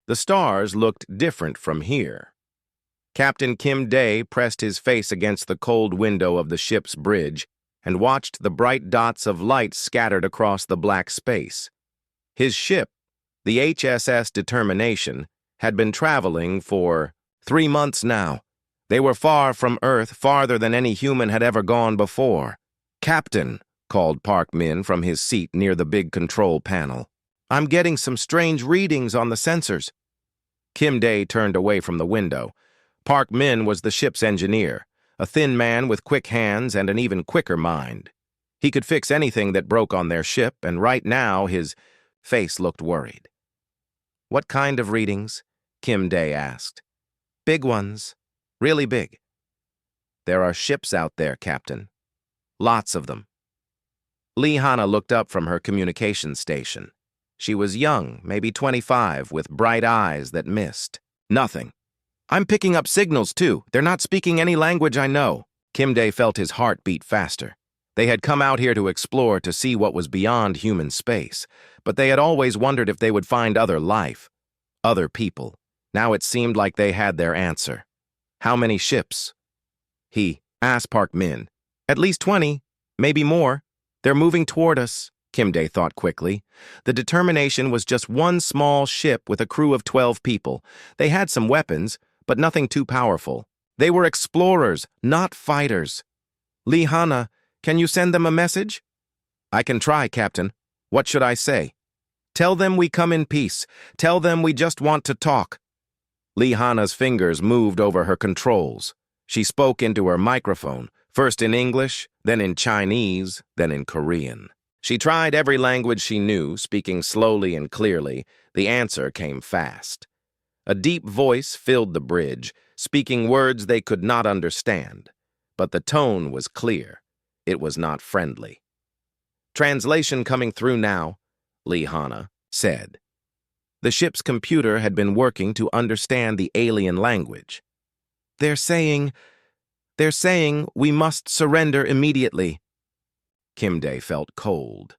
The stars looked different from here. Captain Kim Day pressed his face against the cold window of the ship's bridge and watched the bright dots of light scattered across the black space. His ship, the HSS Determination, had been traveling for 3 months now. They were far from Earth, farther than any human had ever gone before. "Captain," called Park Min from his seat near the big control panel. "I'm getting some strange readings on the sensors." Kim Day turned away from the window. Park Min was the ship's engineer, a thin man with quick hands and an even quicker mind. He could fix anything that broke on their ship, and right now his face looked worried. "What kind of readings?" Kim Day asked. "Big ones. Really big." "There are ships out there, Captain. Lots of them." Lee Hanna looked up from her communication station. She was young, maybe 25, with bright eyes that missed. "Nothing. I'm picking up signals, too. They're not speaking any language I know." Kim Day felt his heart beat faster. They had come out here to explore, to see what was beyond human space, but they had always wondered if they would find other life, other people. Now it seemed like they had their answer. "How many ships?" He asked Park Min. "At least 20, maybe more. They're moving toward us," Kim Day thought quickly. The Determination was just one small ship with a crew of 12 people. They had some weapons, but nothing too powerful. They were explorers, not fighters. "Lee Hanna, can you send them a message?" "I can try, Captain. What should I say?" "Tell them we come in peace. Tell them we just want to talk." Lee Hanna's fingers moved over her controls. She spoke into her microphone, first in English, then in Chinese, then in Korean. She tried every language she knew, speaking slowly and clearly. The answer came fast. A deep voice filled the bridge, speaking words they could not understand. But the tone was clear. It was not friendly. "Translation coming through now," Lee Hanna said. The ship's computer had been working to understand the alien language. They're saying we must surrender immediately." Kim Day felt cold.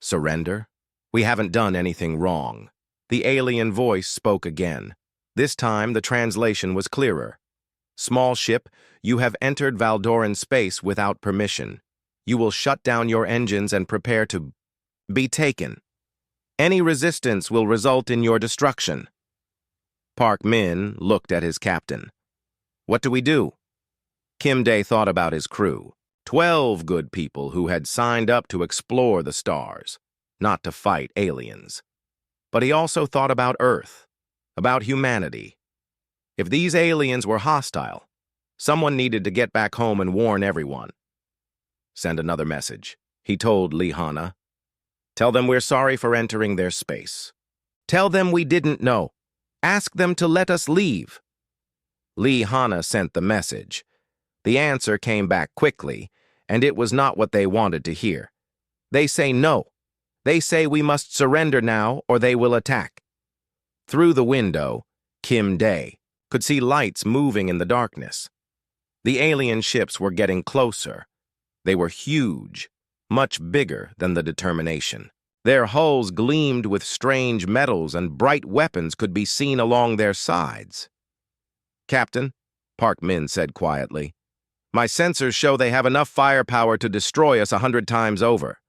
"Surrender? We haven't done anything wrong." The alien voice spoke again. This time the translation was clearer. "Small ship, you have entered Valdoran space without permission. You will shut down your engines and prepare to be taken. Any resistance will result in your destruction." Park Min looked at his captain. "What do we do?" Kim Day thought about his crew. 12 good people who had signed up to explore the stars, not to fight aliens. But he also thought about Earth, about humanity. If these aliens were hostile, someone needed to get back home and warn everyone. "Send another message," he told Lee Hanna. "Tell them we're sorry for entering their space. Tell them we didn't know. Ask them to let us leave." Lee Hanna sent the message. The answer came back quickly, and it was not what they wanted to hear. "They say no. They say we must surrender now or they will attack." Through the window, Kim Day could see lights moving in the darkness. The alien ships were getting closer. They were huge, much bigger than the Determination. Their hulls gleamed with strange metals and bright weapons could be seen along their sides. "Captain," Park Min said quietly, "my sensors show they have enough firepower to destroy us 100 times over."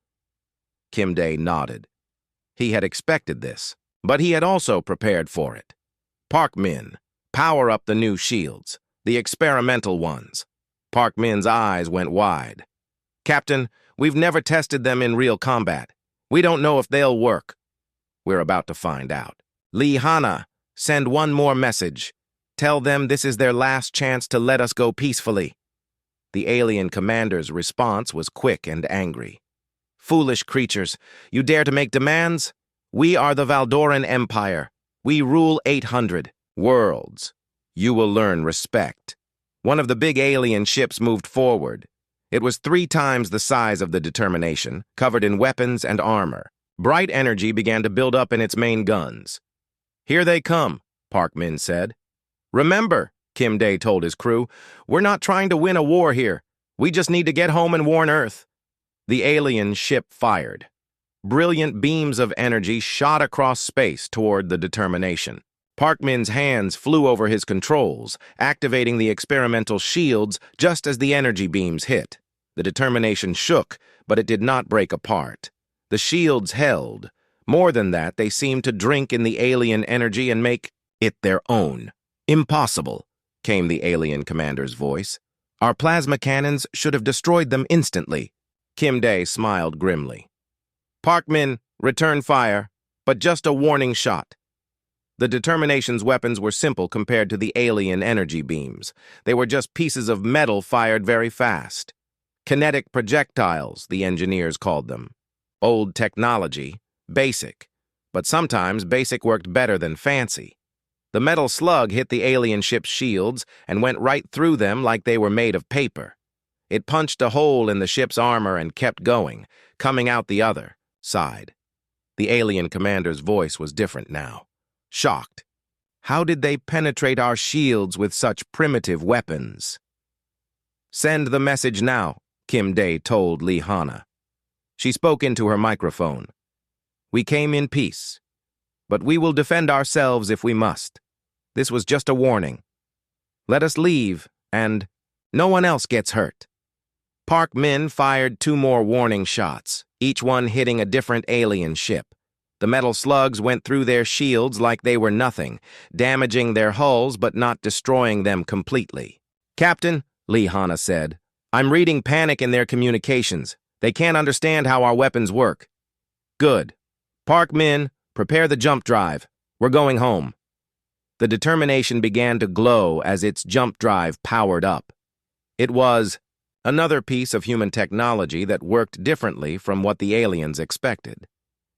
Kim Day nodded. He had expected this, but he had also prepared for it. "Park Min, power up the new shields, the experimental ones." Park Min's eyes went wide. "Captain, we've never tested them in real combat. We don't know if they'll work." "We're about to find out." "Lee Hanna, send one more message. Tell them this is their last chance to let us go peacefully." The alien commander's response was quick and angry. "Foolish creatures, you dare to make demands? We are the Valdoran Empire. We rule 800 worlds. You will learn respect." One of the big alien ships moved forward. It was 3 times the size of the Determination, covered in weapons and armor. Bright energy began to build up in its main guns. "Here they come," Park Min said. "Remember," Kim Day told his crew, "we're not trying to win a war here. We just need to get home and warn Earth." The alien ship fired. Brilliant beams of energy shot across space toward the Determination. Parkman's hands flew over his controls, activating the experimental shields just as the energy beams hit. The determination shook, but it did not break apart. The shields held. More than that, they seemed to drink in the alien energy and make it their own. Impossible, came the alien commander's voice. Our plasma cannons should have destroyed them instantly. Kim Day smiled grimly. Parkman, return fire, but just a warning shot. The Determination's weapons were simple compared to the alien energy beams. They were just pieces of metal fired very fast. Kinetic projectiles, the engineers called them. Old technology, basic. But sometimes basic worked better than fancy. The metal slug hit the alien ship's shields and went right through them like they were made of paper. It punched a hole in the ship's armor and kept going, coming out the other side. The alien commander's voice was different now. Shocked. How did they penetrate our shields with such primitive weapons? Send the message now, Kim Day told Lee Hana. She spoke into her microphone. We came in peace, but we will defend ourselves if we must. This was just a warning. Let us leave, and no one else gets hurt. Park Min fired 2 more warning shots, each one hitting a different alien ship. The metal slugs went through their shields like they were nothing, damaging their hulls but not destroying them completely. Captain, Lee Hana said, I'm reading panic in their communications. They can't understand how our weapons work. Good. Park Min, prepare the jump drive. We're going home. The Determination began to glow as its jump drive powered up. It was another piece of human technology that worked differently from what the aliens expected.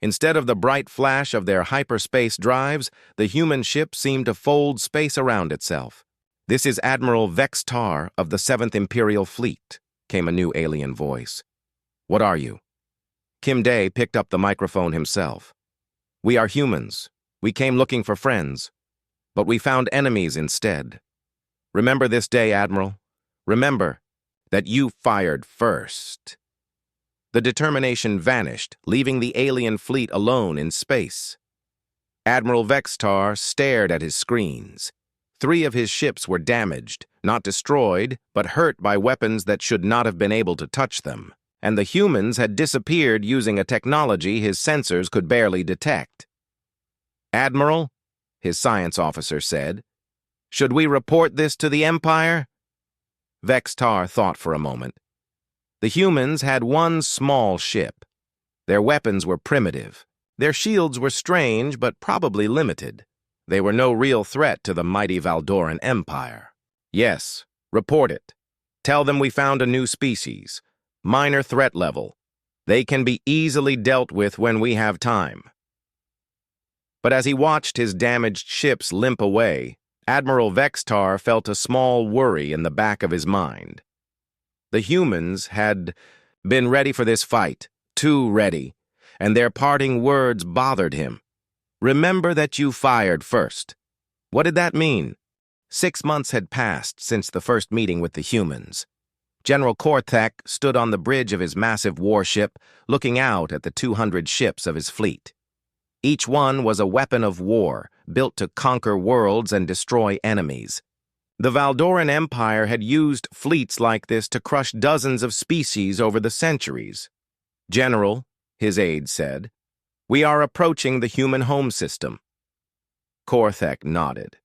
Instead of the bright flash of their hyperspace drives, the human ship seemed to fold space around itself. This is Admiral Vextar of the 7th Imperial Fleet, came a new alien voice. What are you? Kim Day picked up the microphone himself. We are humans. We came looking for friends, but we found enemies instead. Remember this day, Admiral. Remember that you fired first. The Determination vanished, leaving the alien fleet alone in space. Admiral Vextar stared at his screens. 3 of his ships were damaged, not destroyed, but hurt by weapons that should not have been able to touch them. And the humans had disappeared using a technology his sensors could barely detect. Admiral, his science officer said, should we report this to the Empire? Vextar thought for a moment. The humans had 1 small ship. Their weapons were primitive. Their shields were strange, but probably limited. They were no real threat to the mighty Valdoran Empire. Yes, report it. Tell them we found a new species. Minor threat level. They can be easily dealt with when we have time. But as he watched his damaged ships limp away, Admiral Vextar felt a small worry in the back of his mind. The humans had been ready for this fight, too ready, and their parting words bothered him. Remember that you fired first. What did that mean? 6 months had passed since the first meeting with the humans. General Korthek stood on the bridge of his massive warship, looking out at the 200 ships of his fleet. Each one was a weapon of war, built to conquer worlds and destroy enemies. The Valdoran Empire had used fleets like this to crush dozens of species over the centuries. General, his aide said, we are approaching the human home system. Korthek nodded.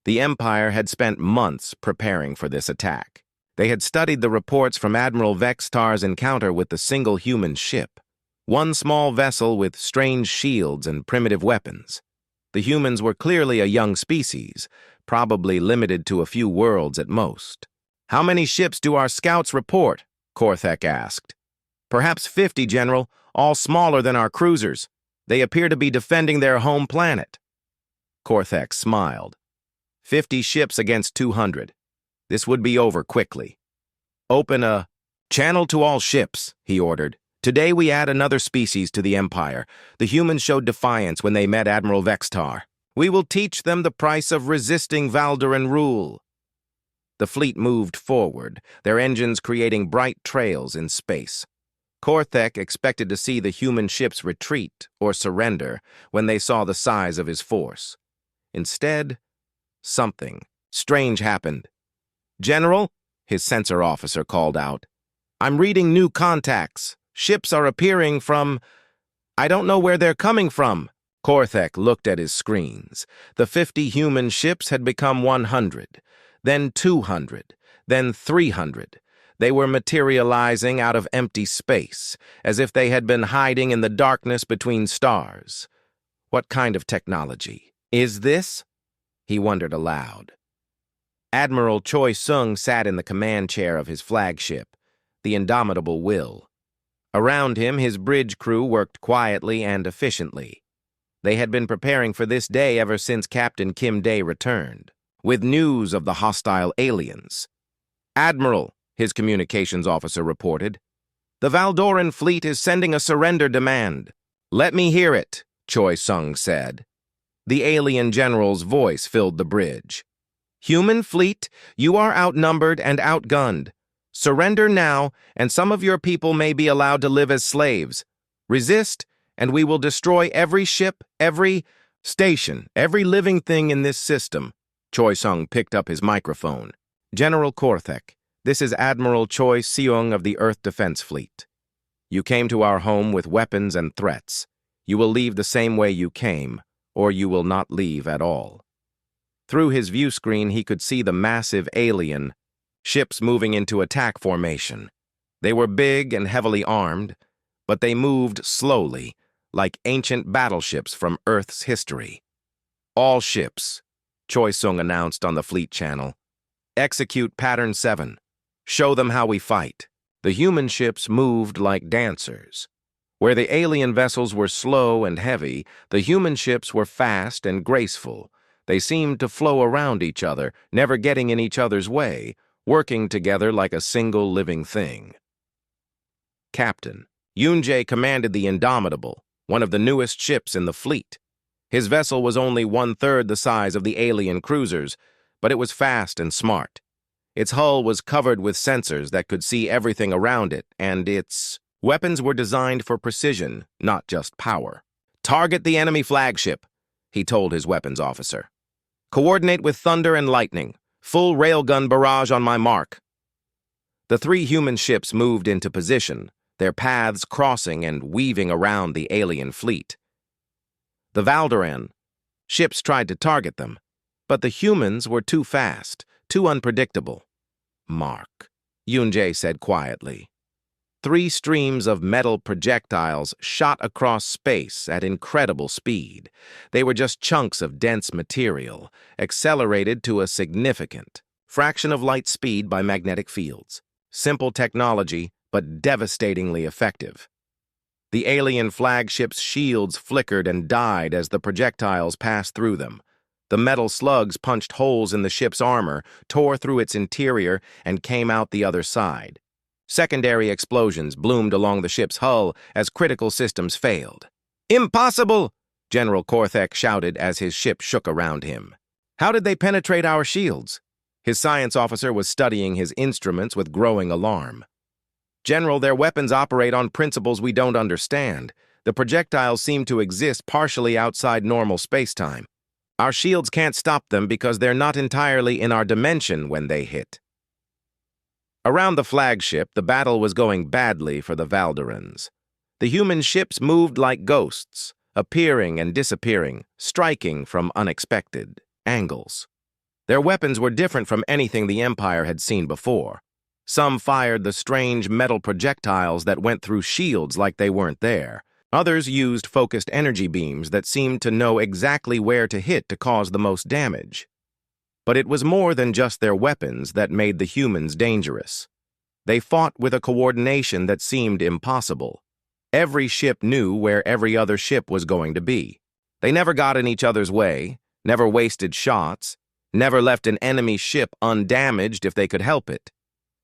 The Empire had spent months preparing for this attack. They had studied the reports from Admiral Vextar's encounter with the single human ship, 1 small vessel with strange shields and primitive weapons. The humans were clearly a young species, probably limited to a few worlds at most. How many ships do our scouts report? Korthek asked. Perhaps 50, General, all smaller than our cruisers. They appear to be defending their home planet. Korthek smiled. 50 ships against 200. This would be over quickly. Open a channel to all ships, he ordered. Today we add another species to the Empire. The humans showed defiance when they met Admiral Vextar. We will teach them the price of resisting Valdoran rule. The fleet moved forward, their engines creating bright trails in space. Korthek expected to see the human ships retreat or surrender when they saw the size of his force. Instead, something strange happened. "General," his sensor officer called out, "I'm reading new contacts. Ships are appearing from... I don't know where they're coming from." Korthek looked at his screens. The 50 human ships had become 100, then 200, then 300. They were materializing out of empty space, as if they had been hiding in the darkness between stars. What kind of technology is this? He wondered aloud. Admiral Choi Sung sat in the command chair of his flagship, the Indomitable Will. Around him, his bridge crew worked quietly and efficiently. They had been preparing for this day ever since Captain Kim Day returned, with news of the hostile aliens. "Admiral," his communications officer reported, "the Valdoran fleet is sending a surrender demand." "Let me hear it," Choi Sung said. The alien general's voice filled the bridge. "Human fleet, you are outnumbered and outgunned. Surrender now, and some of your people may be allowed to live as slaves. Resist, and we will destroy every ship, every station, every living thing in this system." Choi Sung picked up his microphone. "General Korthek, this is Admiral Choi Seung of the Earth Defense Fleet. You came to our home with weapons and threats. You will leave the same way you came, or you will not leave at all." Through his view screen, he could see the massive alien ships moving into attack formation. They were big and heavily armed, but they moved slowly, like ancient battleships from Earth's history. "All ships," Choi Sung announced on the fleet channel, "execute Pattern 7. Show them how we fight." The human ships moved like dancers. Where the alien vessels were slow and heavy, the human ships were fast and graceful. They seemed to flow around each other, never getting in each other's way, working together like a single living thing. Captain Yoon-jae commanded the Indomitable, one of the newest ships in the fleet. His vessel was only 1/3 the size of the alien cruisers, but it was fast and smart. Its hull was covered with sensors that could see everything around it, and its weapons were designed for precision, not just power. "Target the enemy flagship," he told his weapons officer. "Coordinate with thunder and lightning. Full railgun barrage on my mark." The 3 human ships moved into position, their paths crossing and weaving around the alien fleet. The Valdoran ships tried to target them, but the humans were too fast, too unpredictable. "Mark," Yoon-jae said quietly. 3 streams of metal projectiles shot across space at incredible speed. They were just chunks of dense material, accelerated to a significant fraction of light speed by magnetic fields. Simple technology, but devastatingly effective. The alien flagship's shields flickered and died as the projectiles passed through them. The metal slugs punched holes in the ship's armor, tore through its interior, and came out the other side. Secondary explosions bloomed along the ship's hull as critical systems failed. "Impossible!" General Korthek shouted as his ship shook around him. "How did they penetrate our shields?" His science officer was studying his instruments with growing alarm. "General, their weapons operate on principles we don't understand. The projectiles seem to exist partially outside normal spacetime. Our shields can't stop them because they're not entirely in our dimension when they hit." Around the flagship, the battle was going badly for the Valdorans. The human ships moved like ghosts, appearing and disappearing, striking from unexpected angles. Their weapons were different from anything the Empire had seen before. Some fired the strange metal projectiles that went through shields like they weren't there. Others used focused energy beams that seemed to know exactly where to hit to cause the most damage. But it was more than just their weapons that made the humans dangerous. They fought with a coordination that seemed impossible. Every ship knew where every other ship was going to be. They never got in each other's way, never wasted shots, never left an enemy ship undamaged if they could help it.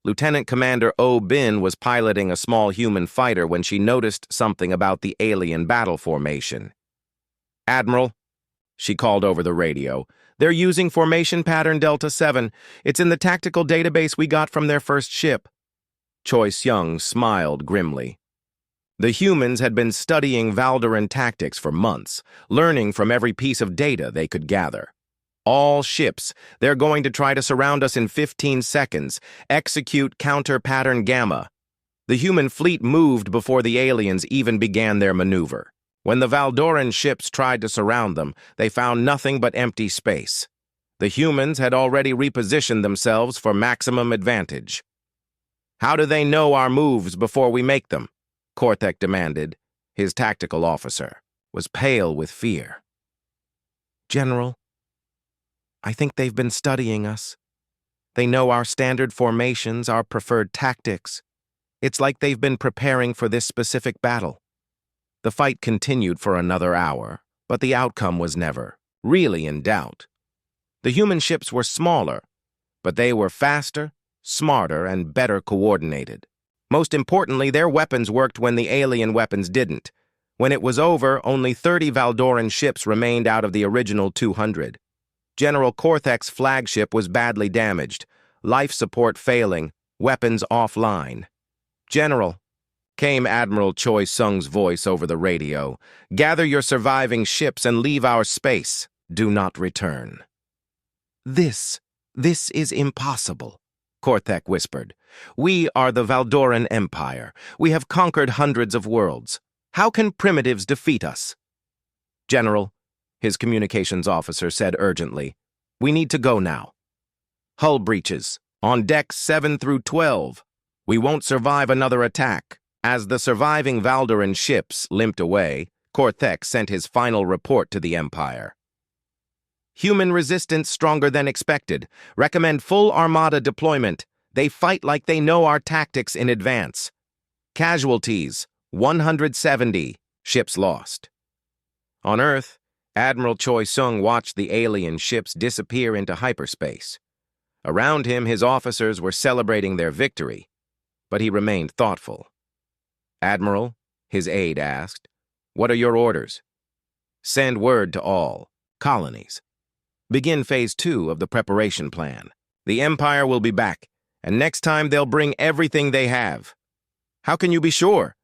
Lieutenant Commander Oh Bin was piloting a small human fighter when she noticed something about the alien battle formation. "Admiral," she called over the radio, "they're using formation pattern Delta 7. It's in the tactical database we got from their first ship." Choi Seung smiled grimly. The humans had been studying Valdoran tactics for months, learning from every piece of data they could gather. All ships. They're going to try to surround us in 15 seconds. Execute counter-pattern Gamma. The human fleet moved before the aliens even began their maneuver. When the Valdoran ships tried to surround them, they found nothing but empty space. The humans had already repositioned themselves for maximum advantage. "How do they know our moves before we make them?" Korthek demanded. His tactical officer was pale with fear. "General, I think they've been studying us. They know our standard formations, our preferred tactics. It's like they've been preparing for this specific battle." The fight continued for another hour, but the outcome was never really in doubt. The human ships were smaller, but they were faster, smarter, and better coordinated. Most importantly, their weapons worked when the alien weapons didn't. When it was over, only 30 Valdoran ships remained out of the original 200. General Korthek's flagship was badly damaged, life support failing, weapons offline. "General," came Admiral Choi Sung's voice over the radio, "gather your surviving ships and leave our space. Do not return." This is impossible," Korthek whispered. "We are the Valdoran Empire. We have conquered hundreds of worlds. How can primitives defeat us?" "General," his communications officer said urgently, "we need to go now. Hull breaches, on decks 7 through 12. We won't survive another attack." As the surviving Valdoran ships limped away, Korthek sent his final report to the Empire. "Human resistance stronger than expected. Recommend full armada deployment. They fight like they know our tactics in advance. Casualties, 170. Ships lost." On Earth, Admiral Choi Sung watched the alien ships disappear into hyperspace. Around him, his officers were celebrating their victory, but he remained thoughtful. "Admiral," his aide asked, "what are your orders?" "Send word to all colonies. Begin Phase 2 of the preparation plan. The Empire will be back, and next time they'll bring everything they have." "How can you be sure?"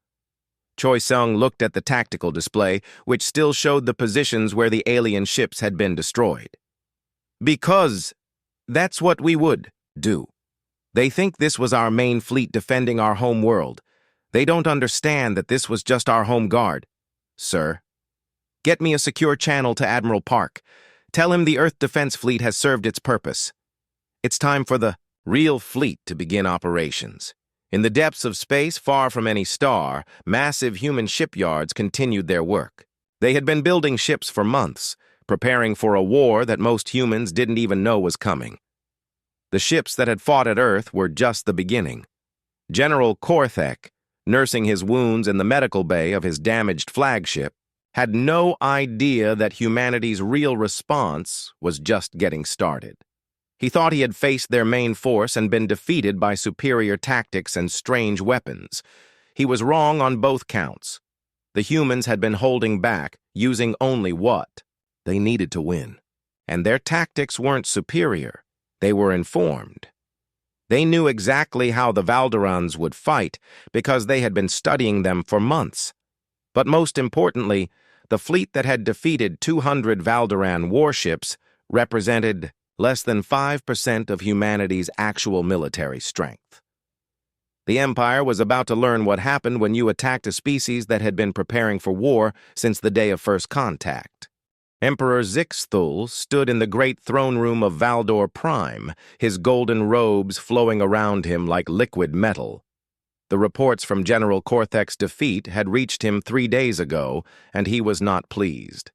Choi Sung looked at the tactical display, which still showed the positions where the alien ships had been destroyed. "Because that's what we would do. They think this was our main fleet defending our home world. They don't understand that this was just our home guard. Sir, get me a secure channel to Admiral Park. Tell him the Earth Defense Fleet has served its purpose. It's time for the real fleet to begin operations." In the depths of space, far from any star, massive human shipyards continued their work. They had been building ships for months, preparing for a war that most humans didn't even know was coming. The ships that had fought at Earth were just the beginning. General Korthek, nursing his wounds in the medical bay of his damaged flagship, had no idea that humanity's real response was just getting started. He thought he had faced their main force and been defeated by superior tactics and strange weapons. He was wrong on both counts. The humans had been holding back, using only what they needed to win. And their tactics weren't superior. They were informed. They knew exactly how the Valdorans would fight because they had been studying them for months. But most importantly, the fleet that had defeated 200 Valdoran warships represented less than 5% of humanity's actual military strength. The Empire was about to learn what happened when you attacked a species that had been preparing for war since the day of first contact. Emperor Zixthul stood in the great throne room of Valdor Prime, his golden robes flowing around him like liquid metal. The reports from General Korthek's defeat had reached him 3 days ago, and he was not pleased.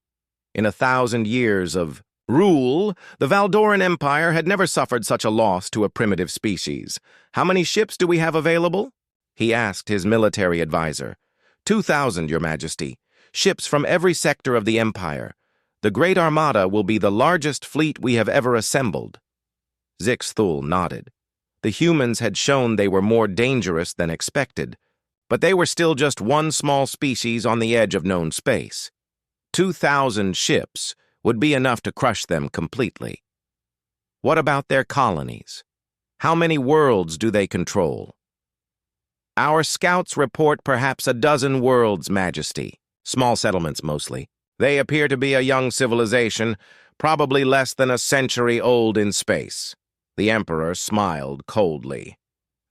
In 1,000 years of rule, the Valdoran Empire had never suffered such a loss to a primitive species. "How many ships do we have available?" he asked his military advisor. 2,000, Your Majesty. Ships from every sector of the Empire. The Great Armada will be the largest fleet we have ever assembled." Zixthul nodded. The humans had shown they were more dangerous than expected, but they were still just one small species on the edge of known space. 2,000 ships would be enough to crush them completely. What about their colonies? How many worlds do they control? "Our scouts report perhaps a dozen worlds, Majesty. Small settlements mostly. They appear to be a young civilization, probably less than a century old in space. The Emperor smiled coldly.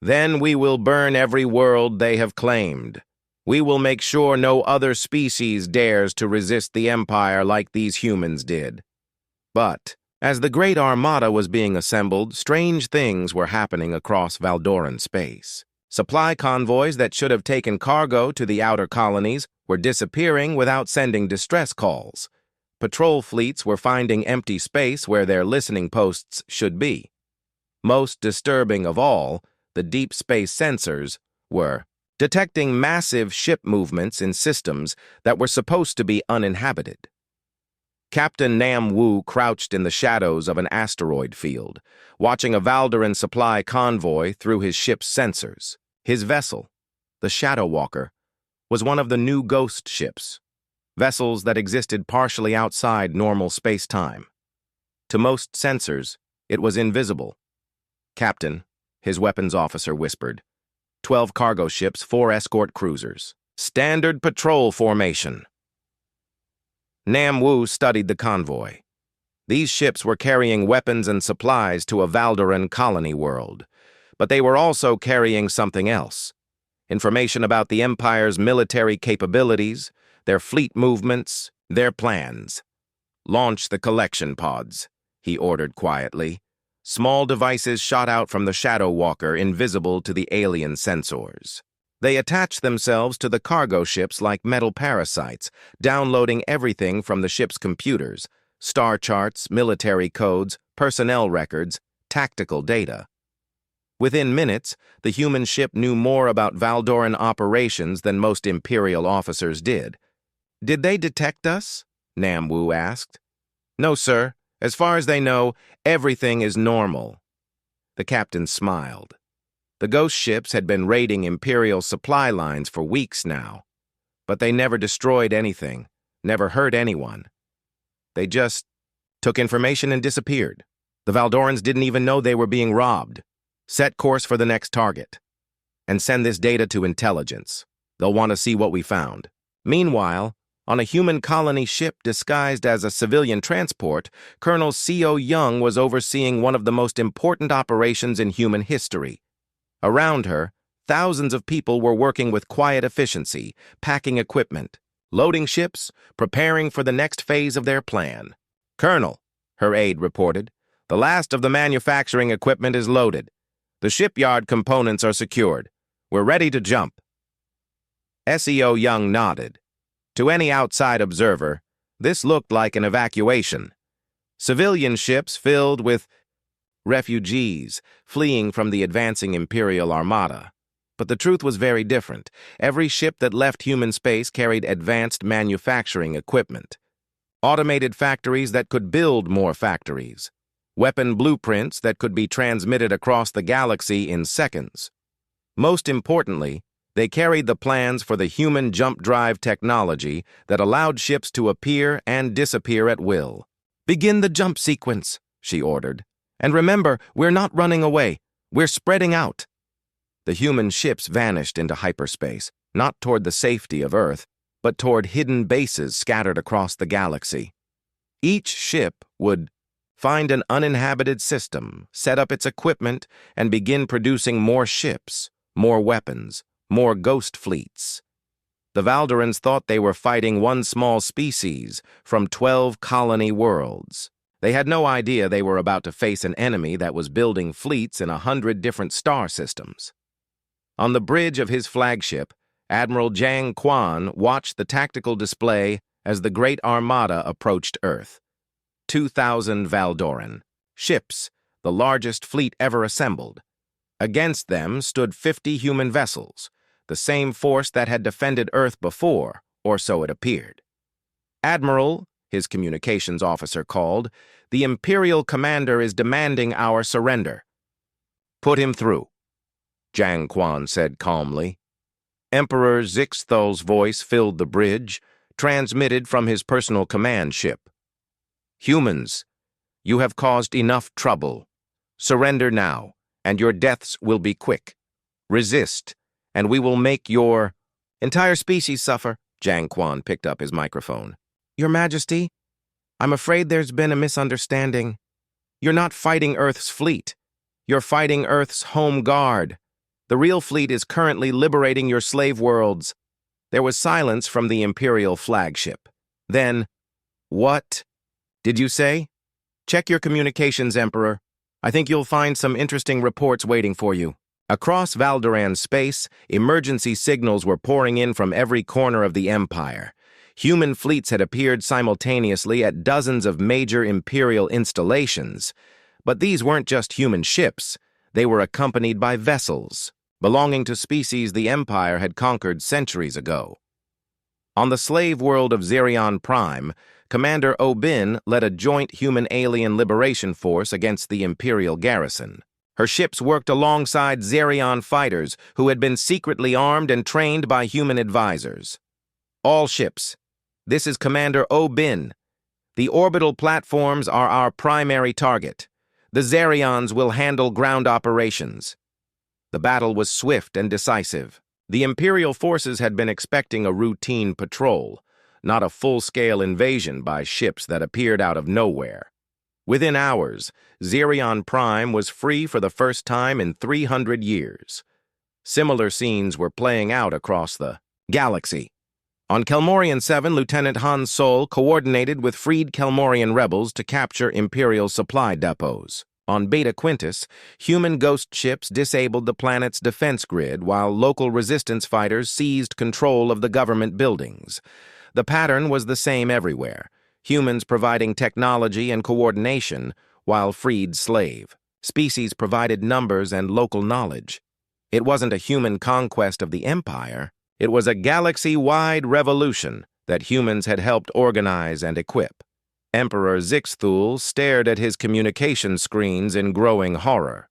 Then we will burn every world they have claimed. We will make sure no other species dares to resist the Empire like these humans did. But, as the Great Armada was being assembled, strange things were happening across Valdoran space. Supply convoys that should have taken cargo to the outer colonies were disappearing without sending distress calls. Patrol fleets were finding empty space where their listening posts should be. Most disturbing of all, the deep space sensors were detecting massive ship movements in systems that were supposed to be uninhabited. Captain Nam Wu crouched in the shadows of an asteroid field, watching a Valdoran supply convoy through his ship's sensors. His vessel, the Shadow Walker, was one of the new ghost ships, vessels that existed partially outside normal space-time. To most sensors, it was invisible. "Captain," his weapons officer whispered, 12 cargo ships, 4 escort cruisers. Standard patrol formation." Nam Wu studied the convoy. These ships were carrying weapons and supplies to a Valdoran colony world, but they were also carrying something else. Information about the Empire's military capabilities, their fleet movements, their plans. "Launch the collection pods," he ordered quietly. Small devices shot out from the Shadow Walker, invisible to the alien sensors. They attached themselves to the cargo ships like metal parasites, downloading everything from the ship's computers: star charts, military codes, personnel records, tactical data. Within minutes, the human ship knew more about Valdoran operations than most Imperial officers did. "Did they detect us?" Nam Wu asked. "No, sir. As far as they know, everything is normal." The captain smiled. The ghost ships had been raiding Imperial supply lines for weeks now, but they never destroyed anything, never hurt anyone. They just took information and disappeared. The Valdorans didn't even know they were being robbed. "Set course for the next target, and send this data to intelligence. They'll want to see what we found." Meanwhile, on a human colony ship disguised as a civilian transport, Colonel C.O. Young was overseeing one of the most important operations in human history. Around her, thousands of people were working with quiet efficiency, packing equipment, loading ships, preparing for the next phase of their plan. "Colonel," her aide reported, "the last of the manufacturing equipment is loaded. The shipyard components are secured. We're ready to jump." SEO Young nodded. To any outside observer, this looked like an evacuation. Civilian ships filled with refugees fleeing from the advancing Imperial Armada. But the truth was very different. Every ship that left human space carried advanced manufacturing equipment. Automated factories that could build more factories. Weapon blueprints that could be transmitted across the galaxy in seconds. Most importantly, they carried the plans for the human jump drive technology that allowed ships to appear and disappear at will. "Begin the jump sequence," she ordered. "And remember, we're not running away. We're spreading out." The human ships vanished into hyperspace, not toward the safety of Earth, but toward hidden bases scattered across the galaxy. Each ship would find an uninhabited system, set up its equipment, and begin producing more ships, more weapons, more ghost fleets. The Valdorans thought they were fighting one small species from 12 colony worlds. They had no idea they were about to face an enemy that was building fleets in 100 different star systems. On the bridge of his flagship, Admiral Jiang Quan watched the tactical display as the Great Armada approached Earth. 2,000 Valdoran ships, the largest fleet ever assembled. Against them stood 50 human vessels, the same force that had defended Earth before, or so it appeared. "Admiral," his communications officer called, "the Imperial commander is demanding our surrender." "Put him through," Jiang Quan said calmly. Emperor Zixthal's voice filled the bridge, transmitted from his personal command ship. "Humans, you have caused enough trouble. Surrender now, and your deaths will be quick. Resist, and we will make your entire species suffer." Jiang Quan picked up his microphone. Your Majesty, I'm afraid there's been a misunderstanding. You're not fighting Earth's fleet. You're fighting Earth's home guard. The real fleet is currently liberating your slave worlds. There was silence from the Imperial flagship. Then, what did you say? Check your communications, Emperor. I think you'll find some interesting reports waiting for you. Across Valdoran's space, emergency signals were pouring in from every corner of the Empire. Human fleets had appeared simultaneously at dozens of major Imperial installations. But these weren't just human ships. They were accompanied by vessels, belonging to species the Empire had conquered centuries ago. On the slave world of Zerion Prime, Commander Obin led a joint human-alien liberation force against the Imperial garrison. Her ships worked alongside Zerion fighters who had been secretly armed and trained by human advisors. All ships. This is Commander Obin. The orbital platforms are our primary target. The Zerions will handle ground operations. The battle was swift and decisive. The Imperial forces had been expecting a routine patrol, not a full-scale invasion by ships that appeared out of nowhere. Within hours, Zerion Prime was free for the first time in 300 years. Similar scenes were playing out across the galaxy. On Kelmorian 7, Lieutenant Han Sol coordinated with freed Kelmorian rebels to capture Imperial supply depots. On Beta Quintus, human ghost ships disabled the planet's defense grid while local resistance fighters seized control of the government buildings. The pattern was the same everywhere, humans providing technology and coordination while freed slave. Species provided numbers and local knowledge. It wasn't a human conquest of the Empire. It was a galaxy-wide revolution that humans had helped organize and equip. Emperor Zixthul stared at his communication screens in growing horror.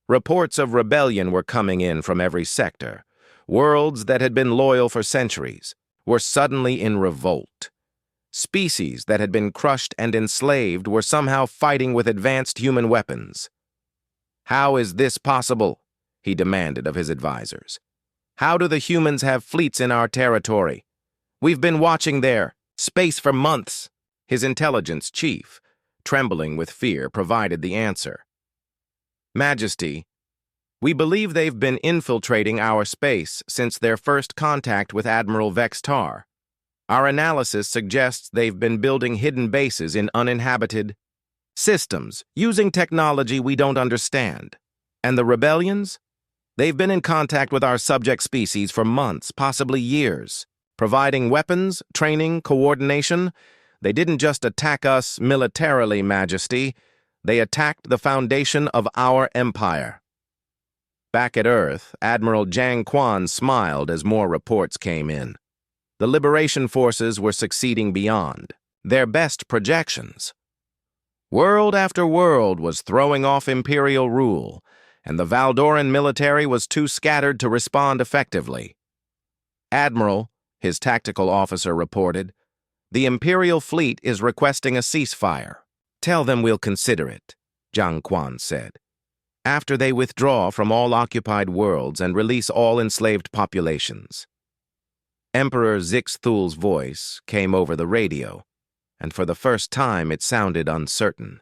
Reports of rebellion were coming in from every sector. Worlds that had been loyal for centuries were suddenly in revolt. Species that had been crushed and enslaved were somehow fighting with advanced human weapons. "How is this possible?" he demanded of his advisors. "How do the humans have fleets in our territory? We've been watching their space for months." His intelligence chief, trembling with fear, provided the answer. "Majesty, we believe they've been infiltrating our space since their first contact with Admiral Vextar. Our analysis suggests they've been building hidden bases in uninhabited systems, using technology we don't understand. And the rebellions? They've been in contact with our subject species for months, possibly years, providing weapons, training, coordination. They didn't just attack us militarily, Majesty. They attacked the foundation of our empire." Back at Earth, Admiral Jiang Quan smiled as more reports came in. The liberation forces were succeeding beyond their best projections. World after world was throwing off Imperial rule, and the Valdoran military was too scattered to respond effectively. "Admiral," his tactical officer reported, "the Imperial fleet is requesting a ceasefire." "Tell them we'll consider it," Jiang Quan said, "after they withdraw from all occupied worlds and release all enslaved populations." Emperor Zixthul's voice came over the radio, and for the first time it sounded uncertain.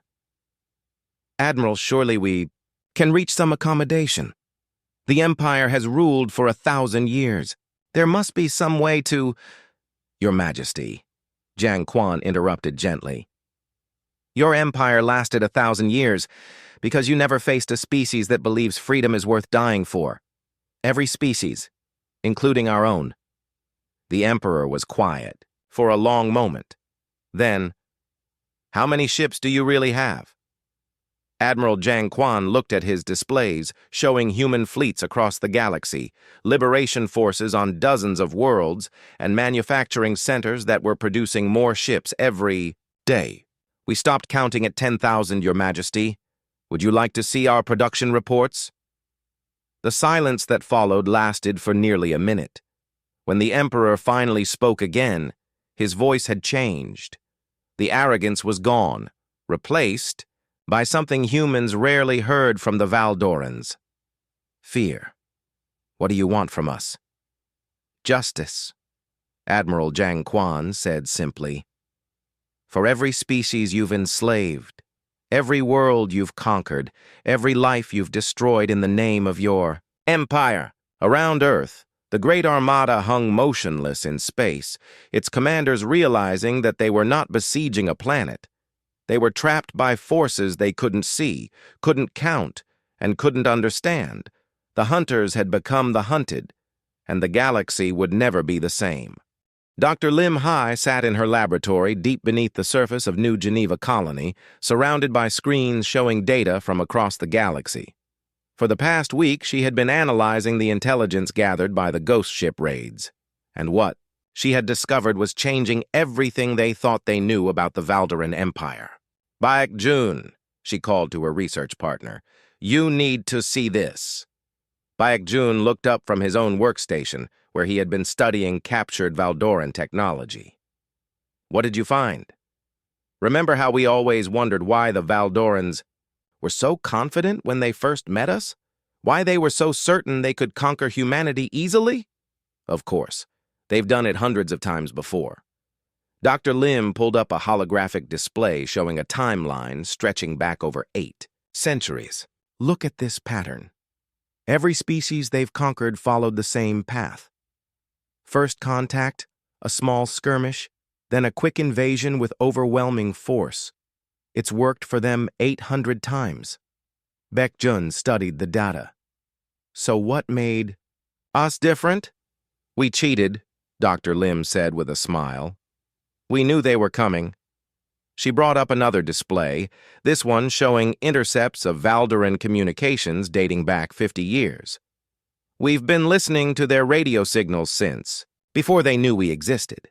"Admiral, surely we can reach some accommodation. The Empire has ruled for 1,000 years. There must be some way to—" "Your Majesty," Jiang Quan interrupted gently. "Your empire lasted 1,000 years because you never faced a species that believes freedom is worth dying for. Every species, including our own." The Emperor was quiet for a long moment. Then, "How many ships do you really have?" Admiral Jiang Quan looked at his displays, showing human fleets across the galaxy, liberation forces on dozens of worlds, and manufacturing centers that were producing more ships every day. "We stopped counting at 10,000, Your Majesty. Would you like to see our production reports?" The silence that followed lasted for nearly a minute. When the Emperor finally spoke again, his voice had changed. The arrogance was gone, replaced by something humans rarely heard from the Valdorans. "Fear. What do you want from us?" "Justice," Admiral Jiang Quan said simply. For every species you've enslaved, every world you've conquered, every life you've destroyed in the name of your empire. Around Earth, the Great Armada hung motionless in space, its commanders realizing that they were not besieging a planet. They were trapped by forces they couldn't see, couldn't count, and couldn't understand. The hunters had become the hunted, and the galaxy would never be the same. Dr. Lim Hai sat in her laboratory deep beneath the surface of New Geneva Colony, surrounded by screens showing data from across the galaxy. For the past week, she had been analyzing the intelligence gathered by the ghost ship raids. And what she had discovered was changing everything they thought they knew about the Valderan Empire. "Baek Jun," she called to her research partner, "you need to see this." Baek Jun looked up from his own workstation, where he had been studying captured Valdoran technology. "What did you find? Remember how we always wondered why the Valdorans were so confident when they first met us? Why they were so certain they could conquer humanity easily? Of course, they've done it hundreds of times before." Dr. Lim pulled up a holographic display showing a timeline stretching back over 8 centuries. "Look at this pattern. Every species they've conquered followed the same path. First contact, a small skirmish, then a quick invasion with overwhelming force. It's worked for them 800 times. Baek Jun studied the data. So what made us different? We cheated, Dr. Lim said with a smile. We knew they were coming. She brought up another display, this one showing intercepts of Valderan communications dating back 50 years. We've been listening to their radio signals since, before they knew we existed.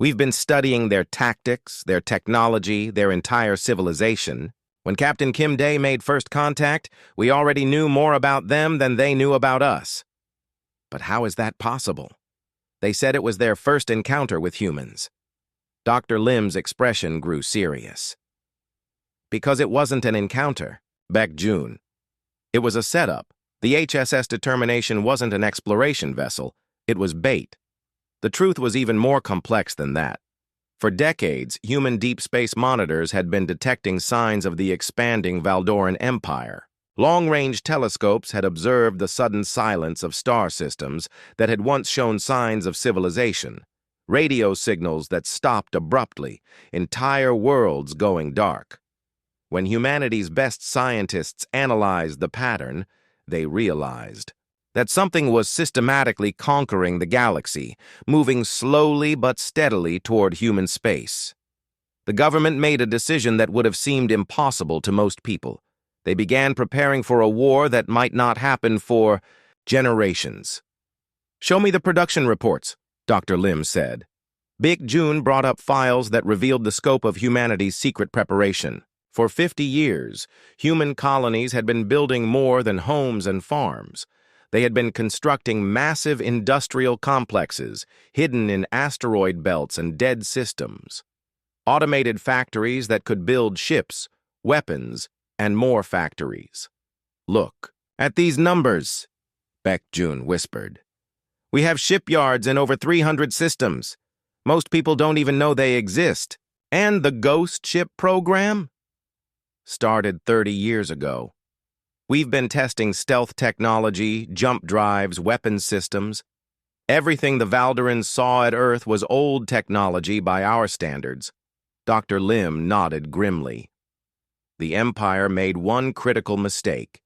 We've been studying their tactics, their technology, their entire civilization. When Captain Kim Dae made first contact, we already knew more about them than they knew about us. But how is that possible? They said it was their first encounter with humans. Dr. Lim's expression grew serious. Because it wasn't an encounter, Baek Jun. It was a setup. The HSS Determination wasn't an exploration vessel, it was bait. The truth was even more complex than that. For decades, human deep space monitors had been detecting signs of the expanding Valdoran Empire. Long-range telescopes had observed the sudden silence of star systems that had once shown signs of civilization. Radio signals that stopped abruptly, entire worlds going dark. When humanity's best scientists analyzed the pattern, they realized that something was systematically conquering the galaxy, moving slowly but steadily toward human space. The government made a decision that would have seemed impossible to most people. They began preparing for a war that might not happen for generations. "Show me the production reports," Dr. Lim said. Baek Jun brought up files that revealed the scope of humanity's secret preparation. For 50 years, human colonies had been building more than homes and farms. They had been constructing massive industrial complexes hidden in asteroid belts and dead systems. Automated factories that could build ships, weapons, and more factories. "Look at these numbers," Baek Jun whispered. "We have shipyards in over 300 systems. Most people don't even know they exist. And the ghost ship program started 30 years ago. We've been testing stealth technology, jump drives, weapons systems. Everything the Valderans saw at Earth was old technology by our standards." Dr. Lim nodded grimly. The Empire made one critical mistake.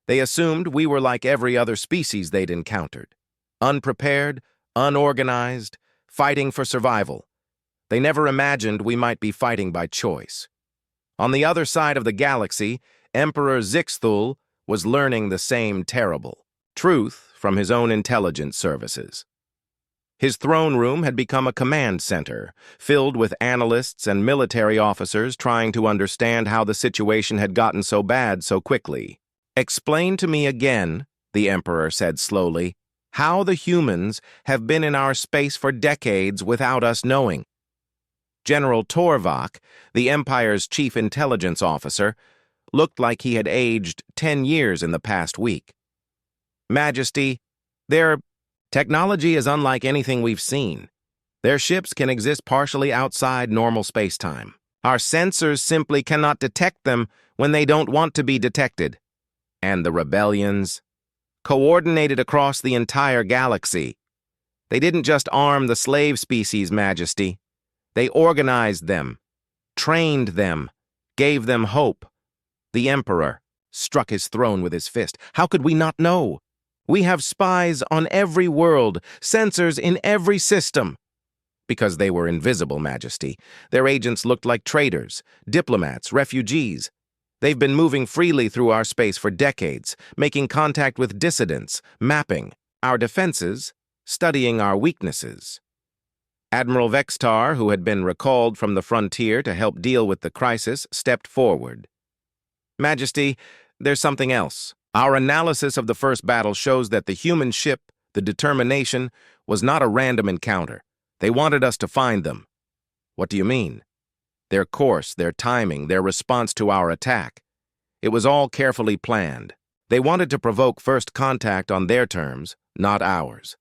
They assumed we were like every other species they'd encountered. Unprepared, unorganized, fighting for survival. They never imagined we might be fighting by choice. On the other side of the galaxy, Emperor Zixthul was learning the same terrible truth from his own intelligence services. His throne room had become a command center, filled with analysts and military officers trying to understand how the situation had gotten so bad so quickly. "Explain to me again," the Emperor said slowly, "how the humans have been in our space for decades without us knowing." General Torvak, the Empire's chief intelligence officer, looked like he had aged 10 years in the past week. "Majesty, their technology is unlike anything we've seen. Their ships can exist partially outside normal space-time. Our sensors simply cannot detect them when they don't want to be detected. And the rebellions, coordinated across the entire galaxy. They didn't just arm the slave species, Majesty. They organized them, trained them, gave them hope. The Emperor struck his throne with his fist. How could we not know? We have spies on every world, sensors in every system. Because they were invisible, Majesty. Their agents looked like traitors, diplomats, refugees. They've been moving freely through our space for decades, making contact with dissidents, mapping our defenses, studying our weaknesses. Admiral Vextar, who had been recalled from the frontier to help deal with the crisis, stepped forward. Majesty, there's something else. Our analysis of the first battle shows that the human ship, the Determination, was not a random encounter. They wanted us to find them. What do you mean? Their course, their timing, their response to our attack. It was all carefully planned. They wanted to provoke first contact on their terms, not ours.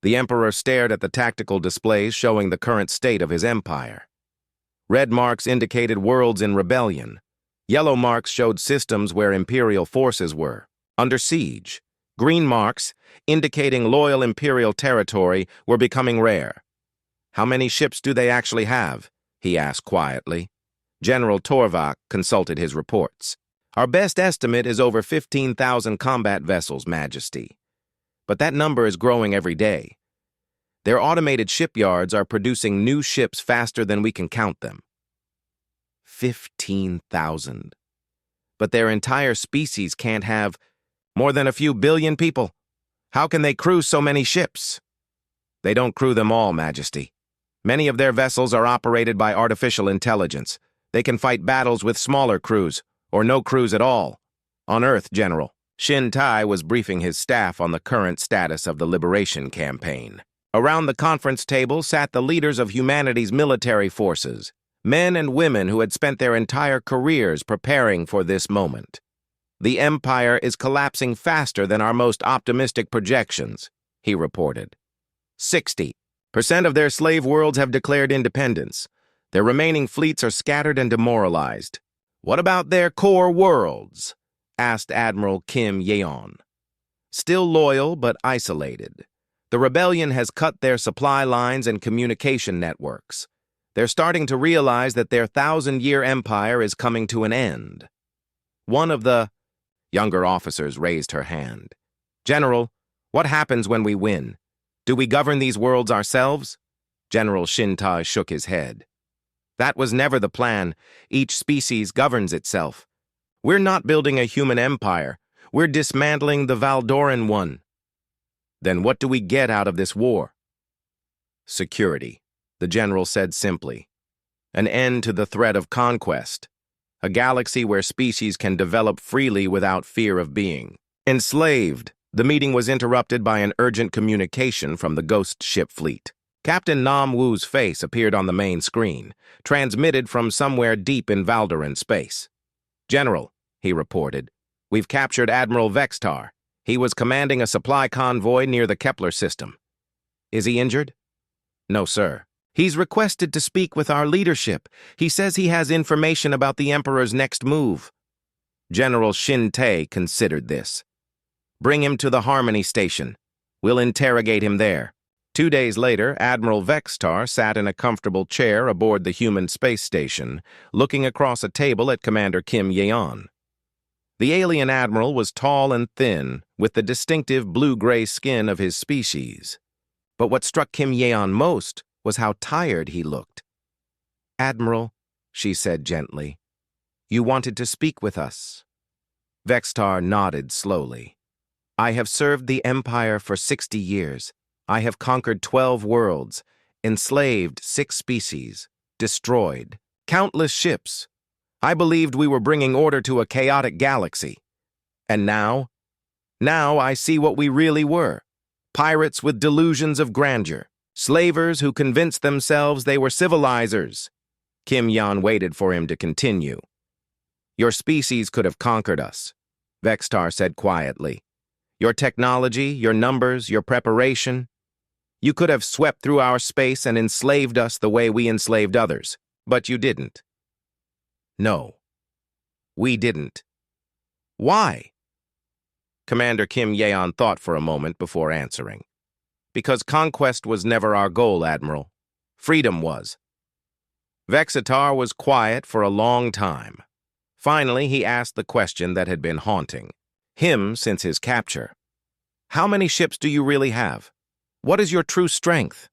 The Emperor stared at the tactical displays showing the current state of his empire. Red marks indicated worlds in rebellion. Yellow marks showed systems where Imperial forces were, under siege. Green marks, indicating loyal Imperial territory, were becoming rare. How many ships do they actually have? He asked quietly. General Torvak consulted his reports. Our best estimate is over 15,000 combat vessels, Majesty. But that number is growing every day. Their automated shipyards are producing new ships faster than we can count them. 15,000. But their entire species can't have more than a few billion people. How can they crew so many ships? They don't crew them all, Majesty. Many of their vessels are operated by artificial intelligence. They can fight battles with smaller crews, or no crews at all. On Earth, General. Shin Tai was briefing his staff on the current status of the liberation campaign. Around the conference table sat the leaders of humanity's military forces, men and women who had spent their entire careers preparing for this moment. The Empire is collapsing faster than our most optimistic projections, he reported. 60% of their slave worlds have declared independence. Their remaining fleets are scattered and demoralized. What about their core worlds? Asked Admiral Kim Yeon. Still loyal but isolated. The rebellion has cut their supply lines and communication networks. They're starting to realize that their 1,000-year empire is coming to an end. One of the younger officers raised her hand. General, what happens when we win? Do we govern these worlds ourselves? General Shintai shook his head. That was never the plan. Each species governs itself. We're not building a human empire. We're dismantling the Valdoran one. Then what do we get out of this war? Security, the general said simply. An end to the threat of conquest. A galaxy where species can develop freely without fear of being enslaved. The meeting was interrupted by an urgent communication from the ghost ship fleet. Captain Nam Wu's face appeared on the main screen, transmitted from somewhere deep in Valdoran space. General, he reported, we've captured Admiral Vextar. He was commanding a supply convoy near the Kepler system. Is he injured? No, sir. He's requested to speak with our leadership. He says he has information about the Emperor's next move. General Shin Tae considered this. Bring him to the Harmony Station. We'll interrogate him there. 2 days later, Admiral Vextar sat in a comfortable chair aboard the human space station, looking across a table at Commander Kim Yeon. The alien admiral was tall and thin, with the distinctive blue-gray skin of his species. But what struck Kim Yeon most was how tired he looked. Admiral, she said gently, you wanted to speak with us. Vextar nodded slowly. I have served the Empire for 60 years. I have conquered 12 worlds, enslaved 6 species, destroyed countless ships. I believed we were bringing order to a chaotic galaxy. And now? Now I see what we really were. Pirates with delusions of grandeur. Slavers who convinced themselves they were civilizers. Kim Yeon waited for him to continue. Your species could have conquered us, Vextar said quietly. Your technology, your numbers, your preparation. You could have swept through our space and enslaved us the way we enslaved others, but you didn't. No, we didn't. Why? Commander Kim Yeon thought for a moment before answering. Because conquest was never our goal, Admiral. Freedom was. Vexitar was quiet for a long time. Finally, he asked the question that had been haunting him since his capture. How many ships do you really have? What is your true strength?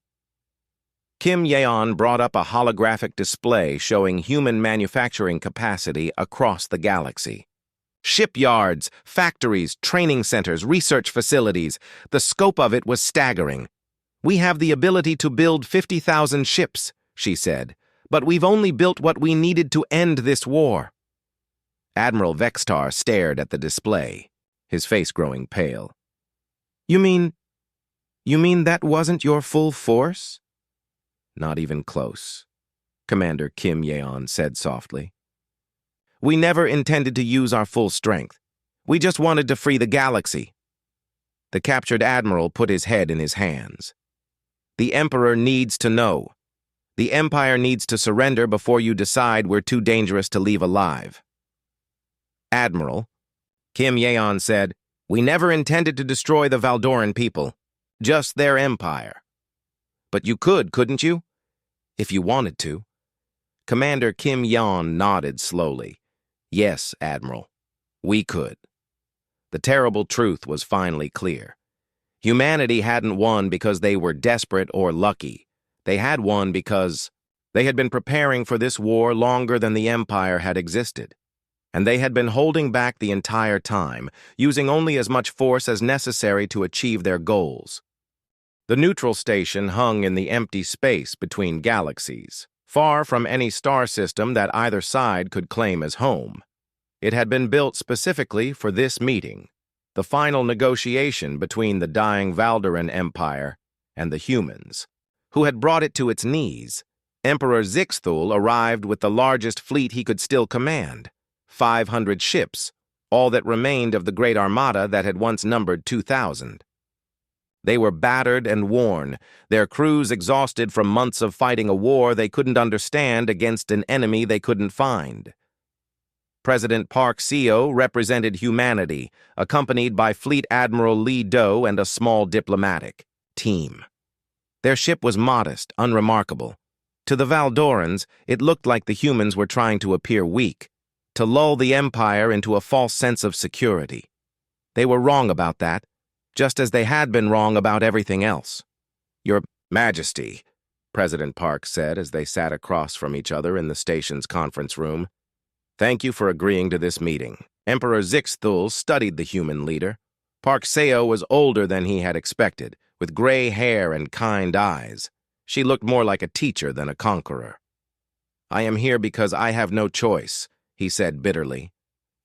Kim Yeon brought up a holographic display showing human manufacturing capacity across the galaxy. Shipyards, factories, training centers, research facilities. The scope of it was staggering. We have the ability to build 50,000 ships, she said, but we've only built what we needed to end this war. Admiral Vexitar stared at the display, his face growing pale. You mean that wasn't your full force? Not even close, Commander Kim Yeon said softly. We never intended to use our full strength. We just wanted to free the galaxy. The captured admiral put his head in his hands. The Emperor needs to know. The Empire needs to surrender before you decide we're too dangerous to leave alive. Admiral, Kim Yeon said, we never intended to destroy the Valdoran people, just their empire. But you could, couldn't you? If you wanted to. Commander Kim Yeon nodded slowly. Yes, Admiral, we could. The terrible truth was finally clear. Humanity hadn't won because they were desperate or lucky. They had won because they had been preparing for this war longer than the Empire had existed. And they had been holding back the entire time, using only as much force as necessary to achieve their goals. The neutral station hung in the empty space between galaxies, far from any star system that either side could claim as home. It had been built specifically for this meeting, the final negotiation between the dying Valdoran Empire and the humans, who had brought it to its knees. Emperor Zixthul arrived with the largest fleet he could still command, 500 ships, all that remained of the Great Armada that had once numbered 2,000. They were battered and worn, their crews exhausted from months of fighting a war they couldn't understand against an enemy they couldn't find. President Park Seo represented humanity, accompanied by Fleet Admiral Lee Do and a small diplomatic team. Their ship was modest, unremarkable. To the Valdorans, it looked like the humans were trying to appear weak, to lull the Empire into a false sense of security. They were wrong about that, just as they had been wrong about everything else. Your Majesty, President Park said as they sat across from each other in the station's conference room. Thank you for agreeing to this meeting. Emperor Zixthul studied the human leader. Park Seo was older than he had expected, with gray hair and kind eyes. She looked more like a teacher than a conqueror. I am here because I have no choice, he said bitterly.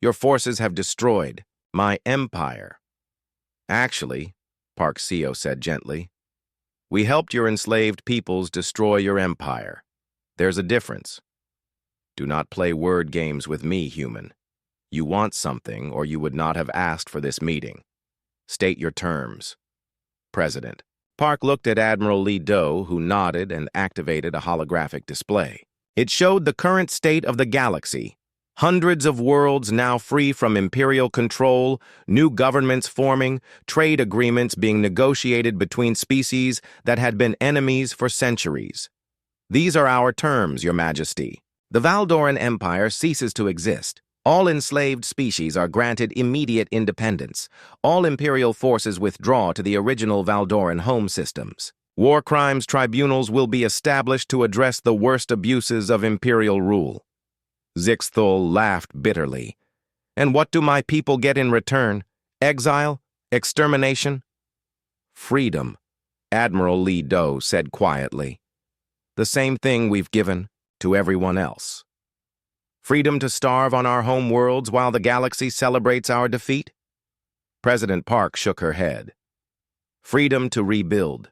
Your forces have destroyed my empire. Actually, Park Seo said gently, we helped your enslaved peoples destroy your empire. There's a difference. Do not play word games with me, human. You want something, or you would not have asked for this meeting. State your terms. President. Park looked at Admiral Lee Do, who nodded and activated a holographic display. It showed the current state of the galaxy. Hundreds of worlds now free from imperial control, new governments forming, trade agreements being negotiated between species that had been enemies for centuries. These are our terms, Your Majesty. The Valdoran Empire ceases to exist. All enslaved species are granted immediate independence. All imperial forces withdraw to the original Valdoran home systems. War crimes tribunals will be established to address the worst abuses of imperial rule. Zixthul laughed bitterly. And what do my people get in return? Exile? Extermination? Freedom, Admiral Lee Do said quietly. The same thing we've given to everyone else. Freedom to starve on our home worlds while the galaxy celebrates our defeat? President Park shook her head. Freedom to rebuild,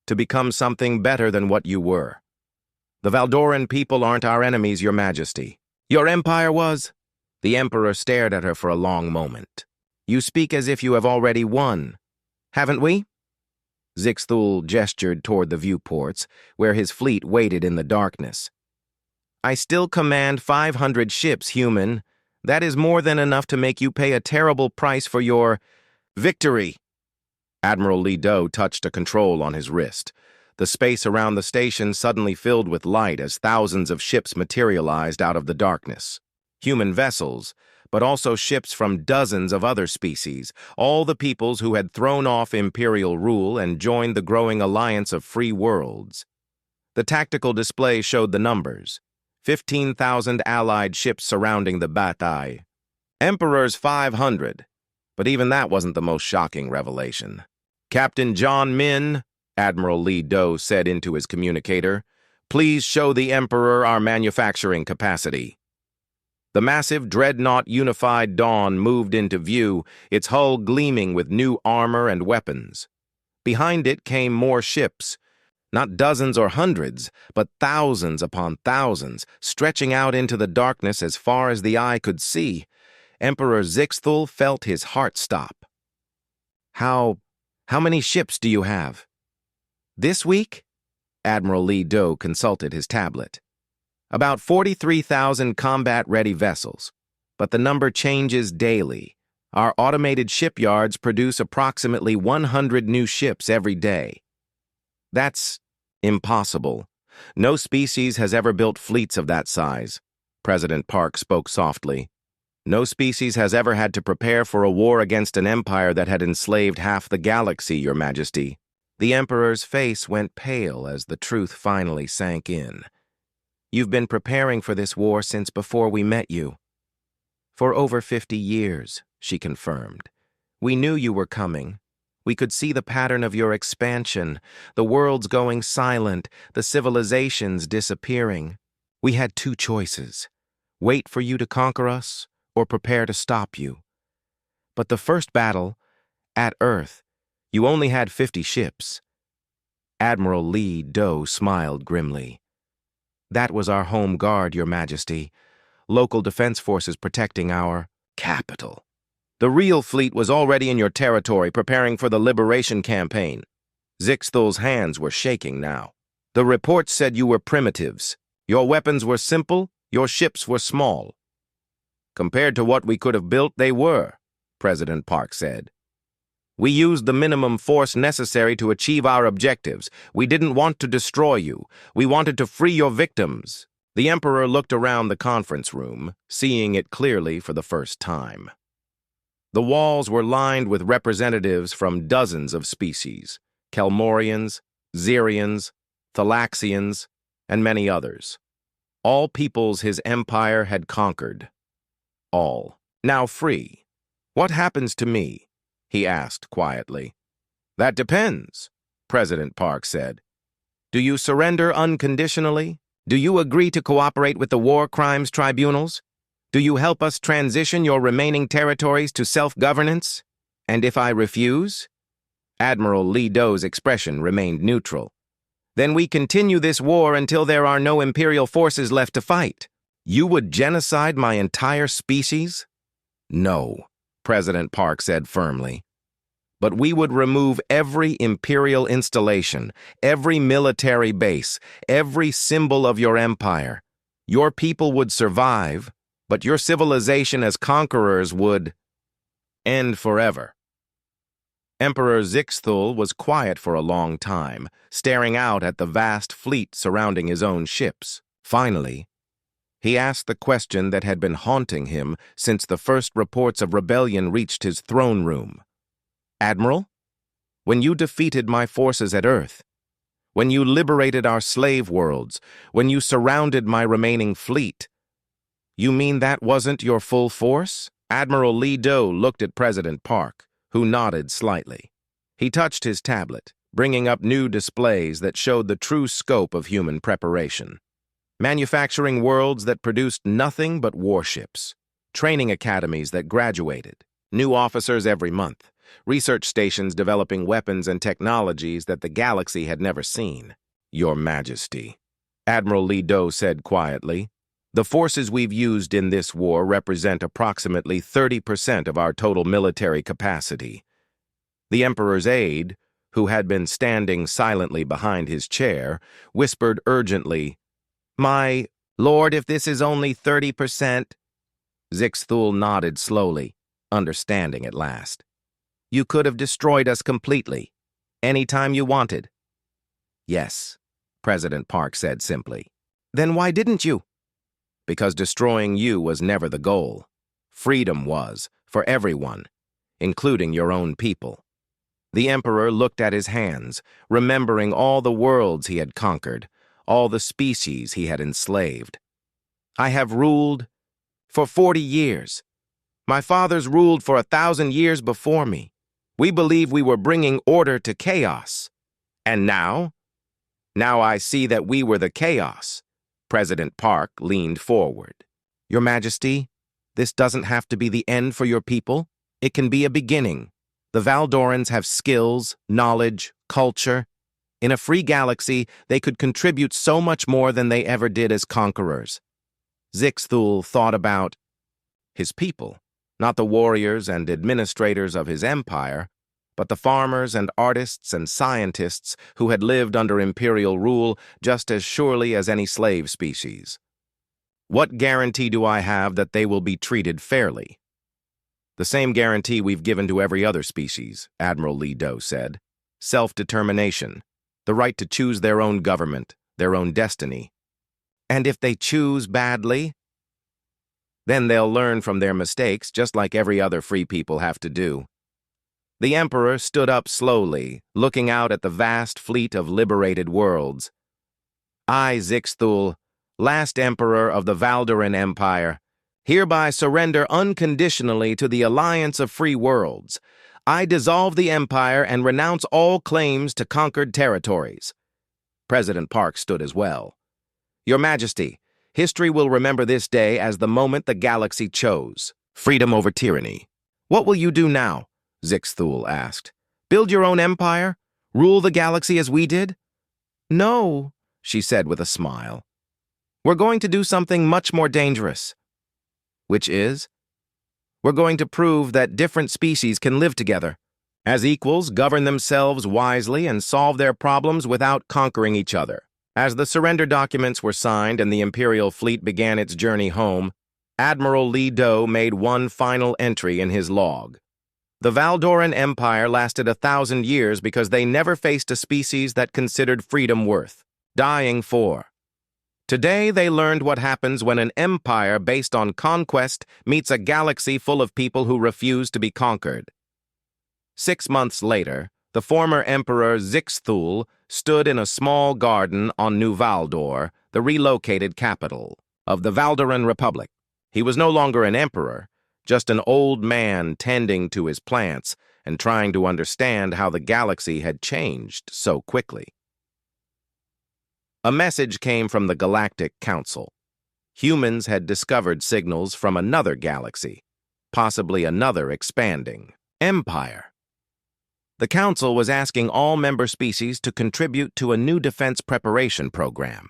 to become something better than what you were. The Valdoran people aren't our enemies, Your Majesty. Your empire was? The Emperor stared at her for a long moment. You speak as if you have already won. Haven't we? Zixthul gestured toward the viewports, where his fleet waited in the darkness. I still command 500 ships, human. That is more than enough to make you pay a terrible price for your victory. Admiral Li Do touched a control on his wrist. The space around the station suddenly filled with light as thousands of ships materialized out of the darkness. Human vessels, but also ships from dozens of other species, all the peoples who had thrown off imperial rule and joined the growing alliance of free worlds. The tactical display showed the numbers. 15,000 allied ships surrounding the Batai. Emperor's 500. But even that wasn't the most shocking revelation. Captain John Min, Admiral Li Do said into his communicator, please show the Emperor our manufacturing capacity. The massive dreadnought Unified Dawn moved into view, its hull gleaming with new armor and weapons. Behind it came more ships, not dozens or hundreds, but thousands upon thousands, stretching out into the darkness as far as the eye could see. Emperor Zixthul felt his heart stop. How many ships do you have? This week? Admiral Li Do consulted his tablet. About 43,000 combat-ready vessels, but the number changes daily. Our automated shipyards produce approximately 100 new ships every day. That's impossible. No species has ever built fleets of that size. President Park spoke softly. No species has ever had to prepare for a war against an empire that had enslaved half the galaxy, Your Majesty. The Emperor's face went pale as the truth finally sank in. You've been preparing for this war since before we met you. For over 50 years, she confirmed. We knew you were coming. We could see the pattern of your expansion, the worlds going silent, the civilizations disappearing. We had two choices: wait for you to conquer us, or prepare to stop you. But the first battle, at Earth, you only had 50 ships. Admiral Li Do smiled grimly. That was our home guard, Your Majesty. Local defense forces protecting our capital. The real fleet was already in your territory preparing for the liberation campaign. Zixthul's hands were shaking now. The reports said you were primitives. Your weapons were simple, your ships were small. Compared to what we could have built, they were, President Park said. We used the minimum force necessary to achieve our objectives. We didn't want to destroy you. We wanted to free your victims. The Emperor looked around the conference room, seeing it clearly for the first time. The walls were lined with representatives from dozens of species: Kelmorians, Xerians, Thalaxians, and many others. All peoples his empire had conquered. All. Now free. What happens to me? He asked quietly. That depends, President Park said. Do you surrender unconditionally? Do you agree to cooperate with the war crimes tribunals? Do you help us transition your remaining territories to self-governance? And if I refuse? Admiral Li Do's expression remained neutral. Then we continue this war until there are no Imperial forces left to fight. You would genocide my entire species? No, President Park said firmly. But we would remove every Imperial installation, every military base, every symbol of your empire. Your people would survive, but your civilization as conquerors would end forever. Emperor Zixthul was quiet for a long time, staring out at the vast fleet surrounding his own ships. Finally, he asked the question that had been haunting him since the first reports of rebellion reached his throne room. Admiral, when you defeated my forces at Earth, when you liberated our slave worlds, when you surrounded my remaining fleet, you mean that wasn't your full force? Admiral Li Do looked at President Park, who nodded slightly. He touched his tablet, bringing up new displays that showed the true scope of human preparation. Manufacturing worlds that produced nothing but warships, training academies that graduated, new officers every month, research stations developing weapons and technologies that the galaxy had never seen. Your Majesty, Admiral Li Do said quietly, the forces we've used in this war represent approximately 30% of our total military capacity. The Emperor's aide, who had been standing silently behind his chair, whispered urgently, "My lord, if this is only 30%. Zixthul nodded slowly, understanding at last. "You could have destroyed us completely, any time you wanted." "Yes," President Park said simply. "Then why didn't you?" "Because destroying you was never the goal. Freedom was, for everyone, including your own people." The Emperor looked at his hands, remembering all the worlds he had conquered, all the species he had enslaved. "I have ruled for 40 years. My fathers ruled for 1,000 years before me. We believed we were bringing order to chaos. And now? Now I see that we were the chaos." President Park leaned forward. "Your Majesty, this doesn't have to be the end for your people. It can be a beginning. The Valdorans have skills, knowledge, culture. In a free galaxy, they could contribute so much more than they ever did as conquerors." Zixthul thought about his people, not the warriors and administrators of his empire, but the farmers and artists and scientists who had lived under imperial rule just as surely as any slave species. "What guarantee do I have that they will be treated fairly?" "The same guarantee we've given to every other species," Admiral Lee Do said. "Self-determination, the right to choose their own government, their own destiny. And if they choose badly, then they'll learn from their mistakes just like every other free people have to do." The Emperor stood up slowly, looking out at the vast fleet of liberated worlds. "I, Zixthul, last Emperor of the Valdoran Empire, hereby surrender unconditionally to the Alliance of Free Worlds. I dissolve the Empire and renounce all claims to conquered territories." President Park stood as well. "Your Majesty, history will remember this day as the moment the galaxy chose. Freedom over tyranny. What will you do now?" Zixthul asked. "Build your own empire? Rule the galaxy as we did?" "No," she said with a smile. "We're going to do something much more dangerous." "Which is?" "We're going to prove that different species can live together. As equals, govern themselves wisely, and solve their problems without conquering each other." As the surrender documents were signed and the Imperial fleet began its journey home, Admiral Lee Do made one final entry in his log. "The Valdoran Empire lasted 1,000 years because they never faced a species that considered freedom worth dying for. Today they learned what happens when an empire based on conquest meets a galaxy full of people who refuse to be conquered." 6 months later, the former Emperor Zixthul stood in a small garden on New Valdor, the relocated capital of the Valdoran Republic. He was no longer an emperor, just an old man tending to his plants and trying to understand how the galaxy had changed so quickly. A message came from the Galactic Council. Humans had discovered signals from another galaxy, possibly another expanding empire. The Council was asking all member species to contribute to a new defense preparation program.